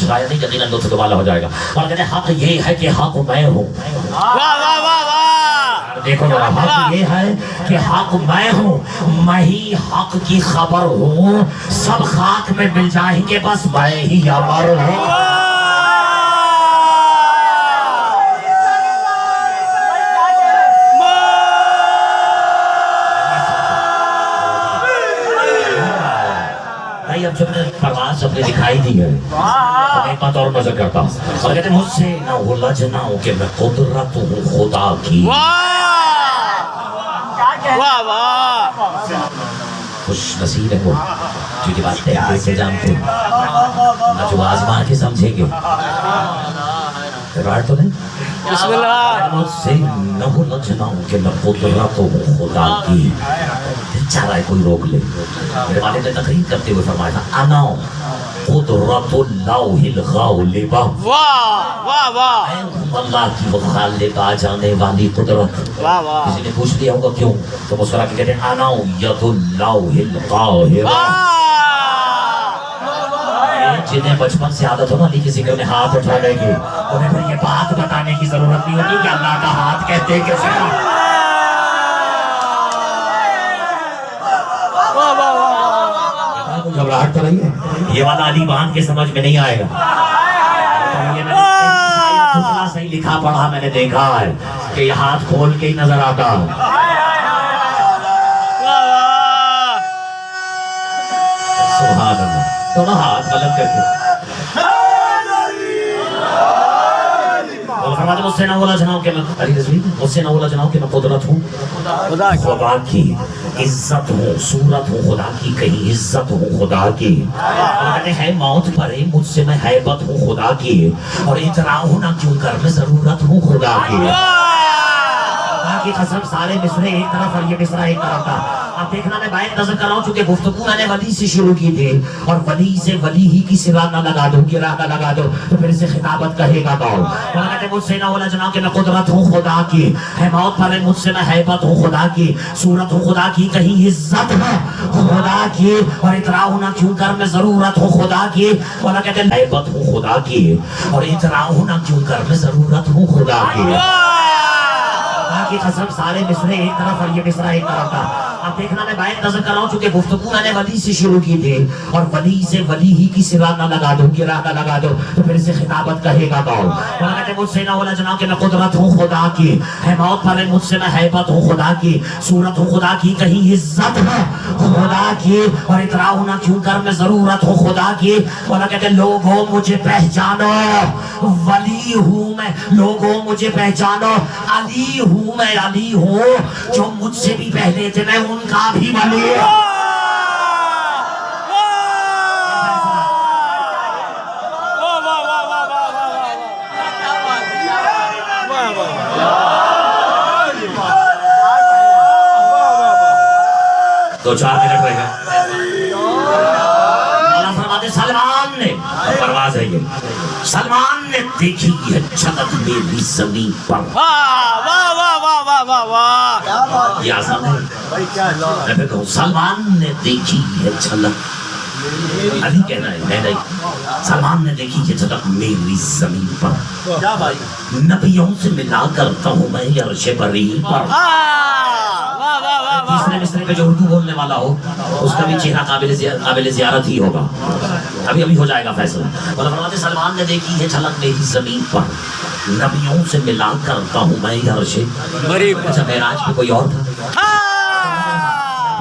چھپایا نہیں، یقیناً لطف دوبالا ہو جائے گا. اور کہتے ہیں حق یہ ہے کہ حق میں ہوں. واہ واہ واہ واہ. دیکھو ذرا، حق یہ ہے کہ حق میں ہوں، میں ہی حق کی خبر ہوں. سب خاک میں مل جائیں گے بس میں ہی امر ہوں. اب جب نے پرواز اپنے دکھائی دی ہے تو ایک بات اور نظر کرتا ہوں اور کہتے ہیں مجھ سے نہ الجھ نہ ہو کہ میں قدرت ہوں خدا کی. واہ واہ. خوش نصیب ہے وہ جو یہ بات طریقے سے جانتے ہیں، نہ جو آزما کے سمجھیں گے. تو نہیں بسم اللہ. مجھ سے نہ الجھ نہ ہو کہ میں قدرت ہوں خدا کی. چاہ رہا ہے کوئی روک لے. میرے والد نے تقریر کرتے ہوئے فرمایا تھا انا قدرت اللہ الغالبہ. واہ واہ واہ. اللہ کی وہ غالب آ جانے والی قدرت. واہ واہ. کسی نے پوچھ لیا ہوگا کیوں، تو مسکرا کے کہتے ہیں انا ید اللہ القاہرہ. جنہیں بچپن سے عادت ہو نا علی کے ذکر میں ہاتھ اٹھانے کی، انہیں پھر یہ بات بتانے کی ضرورت نہیں ہوتی کہ اللہ کا ہاتھ کہتے ہیں کیسے. گھبراہٹ تو نہیں ہے، یہ والا علی باندھ کے سمجھ میں نہیں آئے گا. یہ میں نے صحیح لکھا پڑھا میں نے دیکھا ہے کہ یہ ہاتھ کھول کے ہی نظر آتا. سبحان اللہ. دونوں ہاتھ بلند کر کے فرماتے مجھ سے نہ بولا جناؤ کہ میں علی رضوی مجھ سے نہ بولا جناؤ کہ میں قدرت ہوں خدا کی، عزت ہوں صورت ہوں خدا کی، کہیں عزت ہوں خدا کی. اور کہتے ہیں موت پرے مجھ سے میں حیبت ہوں خدا کی، اور اتنا ہوں نہ کیوں کر میں ضرورت ہوں خدا کی. خدا کی قسم سارے مصرے ایک طرف اور یہ مصرا ایک طرف تھا. اب دیکھنا میں باہر نظر کر رہا ہوں چونکہ گفتگو میں نے ولی سے شروع کی تھی، اور ولی سے ولی ہی کی سوا نہ لگا دو، گرا نہ لگا دو تو پھر اسے خطابت کہے گا کون. اور کہتے مجھ سے نہ بولا جناب کہ میں قدرت ہوں خدا کی، ہے موت پر مجھ سے میں حیبت ہوں خدا کی، صورت ہوں خدا کی، کہیں عزت ہے خدا کی، اور اترا ہونا کیوں کر میں ضرورت ہوں خدا کی. اور کہتے ہیں حیبت ہوں خدا کی، اور اترا ہونا کیوں کر میں ضرورت ہوں خدا کی. کی قسم سارے مصرے ایک طرف اور یہ مصرا ایک طرف تھا. اب دیکھنا میں باہر نظر کر رہا ہوں چونکہ گفتگو میں نے ولی سے شروع کی تھی، اور ولی سے ولی ہی کی سوا نہ لگا دو، گرا نہ لگا دو تو پھر اسے خطابت کہے گا کون. اور کہتے مجھ سے نہ بولا جناب کہ میں قدرت ہوں خدا کی، ہے موت پر مجھ سے میں حیبت ہوں خدا کی، صورت ہوں خدا کی، کہیں عزت ہے خدا کی، اور اترا ہونا کیوں کر میں ضرورت ہوں خدا کی. اور کہتے لوگوں مجھے پہچانو ولی ہوں میں، لوگوں مجھے پہچانو علی ہوں میں، علی ہوں جو مجھ سے بھی پہلے تھے میں ان کا بھی ولی ہوں. دو چار منٹ رہے گا. مولا فرماتے سلمان نے پرواز ہے یہ، سلمان نے دیکھی ہے جھلک میری زمین پر. یہ آسان ہے. میں پھر کہوں سلمان نے دیکھی ہے جھلک، علی کہنا ہے میں نہیں، سلمان نے دیکھی ہے جھلک میری زمین پر. نبیوں سے ملا کرتا ہوں میں عرش بری پر. تیسرے مصرے پہ جو اردو بولنے والا ہو اس کا بھی چہرہ قابل زیارت ہی ہوگا. ابھی ہو جائے گا فیصلہ. فرماتے سلمان نے دیکھی ہے جھلک میری زمین پر، نبیوں سے ملا کرتا ہوں میں عرش بری پر. اچھا معراج پہ کوئی اور تھا؟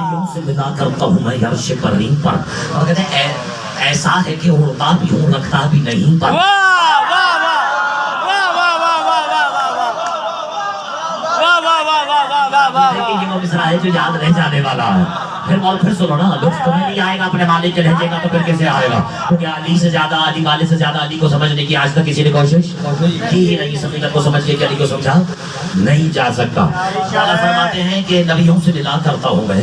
نبیوں سے ملا کرتا ہوں میں عرش بری پر. اور کہتے ہیں ایسا ہے کہ اڑتا بھی ہوں رکھتا بھی نہیں پر. یہ وہ مصرع ہے جو یاد رہ جانے والا ہے. پھر سنو نا، لطف تمہیں نہیں آئے گا اپنے مالک کے لہجے کا تو پھر کیسے آئے گا؟ کیونکہ علی سے زیادہ، علی والے سے زیادہ علی کو سمجھنے کی آج تک کسی نے کوشش کی ہی نہیں. اس حقیقت کو سمجھ کے کہ علی کو سمجھا نہیں جا سکتا. اللہ فرماتے ہیں کہ نبیوں سے ملا کرتا ہوں میں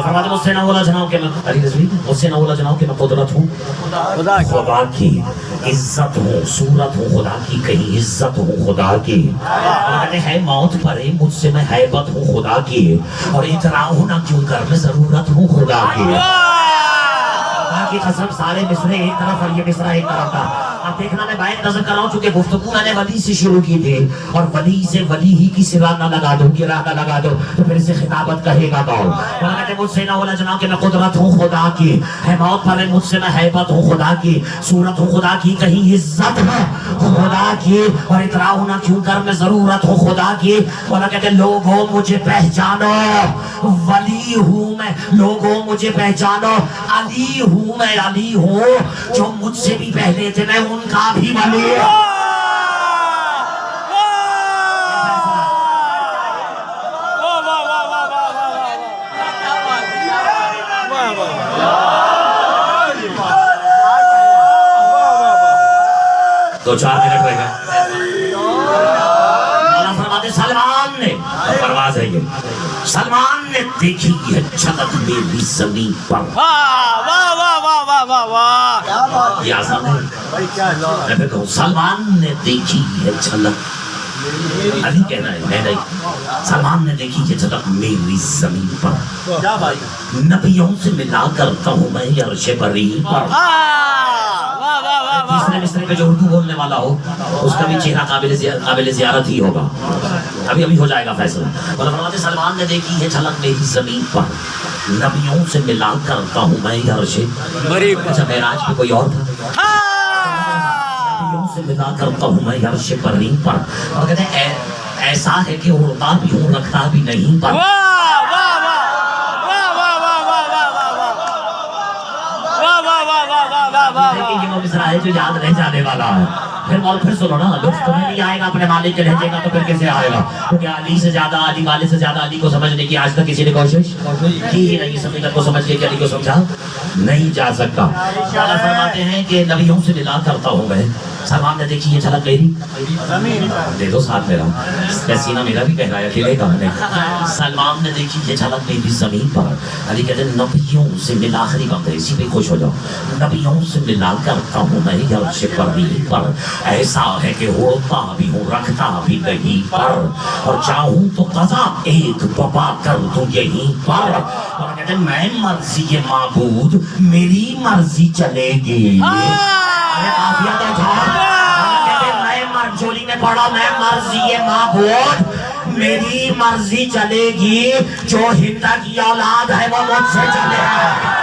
اور فرماتے مجھ سے نہ بولا جناب کہ میں علی رضوی مجھ سے نہ بولا جناب کہ میں قدرت ہوں خدا کی عزت ہوں صورت ہوں خدا کی کہیں عزت ہوں خدا کی اور کہتے ہیں موت پرے مجھ سے میں ہیبت ہوں خدا کی اور اتنا ہوں نہ کیوں کر میں ضرورت ہوں خدا کی کی قسم سارے مصرے ایک طرف اور یہ مصرہ ایک طرف تھا اب دیکھنا میں باید نظر کر رہا ہوں چونکہ گفتگو میں نے ولی سے شروع کی تھی اور ولی سے ولی ہی کی سرا نہ لگا دو گرا نہ لگا دو تو پھر اسے خطابت کہے گا کون اور کہتے مجھ سے نہ بولا جناب کہ میں قدرت ہوں خدا کی ہے موت پر مجھ سے میں ہیبت ہوں خدا کی صورت ہوں خدا کی کہیں عزت ہے خدا کی اور اترا ہونا کیوں کر میں ضرورت ہوں خدا کی اور کہتے لوگوں مجھے پہچانو ولی ہوں میں لوگوں مجھے پہچانو علی ہوں میں علی ہوں جو مجھ سے بھی پہلے تھے میں ان کا بھی ولی تو 4 منٹ رہ گئے اللہ فرماتے سلمان نے پرواز ہے یہ سلمان نے دیکھی ہے جھلک میری زمین پر یہ آسان ہے میں پھر کہوں سلمان نے دیکھی ہے جھلک علی کہنا ہے میں نہیں سلمان نے دیکھی ہے جھلک میری زمین پر نبیوں سے ملا کرتا ہوں میں عرش بری پر تیسرے مصرے پہ جو اردو بولنے والا ہو اس کا بھی چہرہ قابل زیارت ہی ہوگا ابھی ہو جائے گا فیصلہ اور فرماتے سلمان نے دیکھی ہے جھلک میری زمین پر نبیوں سے ملا کرتا ہوں میں عرش بری پر اچھا معراج پہ کوئی اور تھا نبیوں سے ملا کرتا ہوں میں عرش بری پر اور کہتے ہیں ایسا ہے کہ اڑتا بھی ہوں رکھتا بھی نہیں پر لیکن یہ وہ مصرع ہے جو یاد رہ جانے والا ہے پھر سنو نا لطف تمہیں نہیں آئے گا اپنے مالک کے لہجے کا تو پھر کیسے آئے گا کیونکہ علی سے زیادہ علی والے سے زیادہ علی کو سمجھنے کی آج تک کسی نے کوشش کی ہی نہیں حقیقت کو سمجھ کے کہ علی کو سمجھا نہیں جا سکتا اللہ فرماتے ہیں کہ نبیوں سے ملا کرتا ہوں میں سلمان نے دیکھی یہ جھلک میری دے دو ساتھ میرا سینہ میرا بھی کہہ رہا ہے اکیلے کا نہیں سلمان نے دیکھی یہ جھلک میری زمین پر علی کہتے ہیں نبیوں سے ملا آخری وقت ہے اسی پہ خوش ہو جاؤ نبیوں سے ملا کرتا ہوں میں عرش بری پر ایسا ہے کہ ہوتا بھی ہوں رکھتا بھی نہیں پر اور چاہوں تو قضا ایک بابا کر دوں یہیں پر اور کہتے ہیں میں مرضی معبود میری مرضی چلے گی جولی میں پڑھا میں مرضی معبود میری مرضی چلے گی جو ہندا کی اولاد ہے وہ مجھ سے چلے گا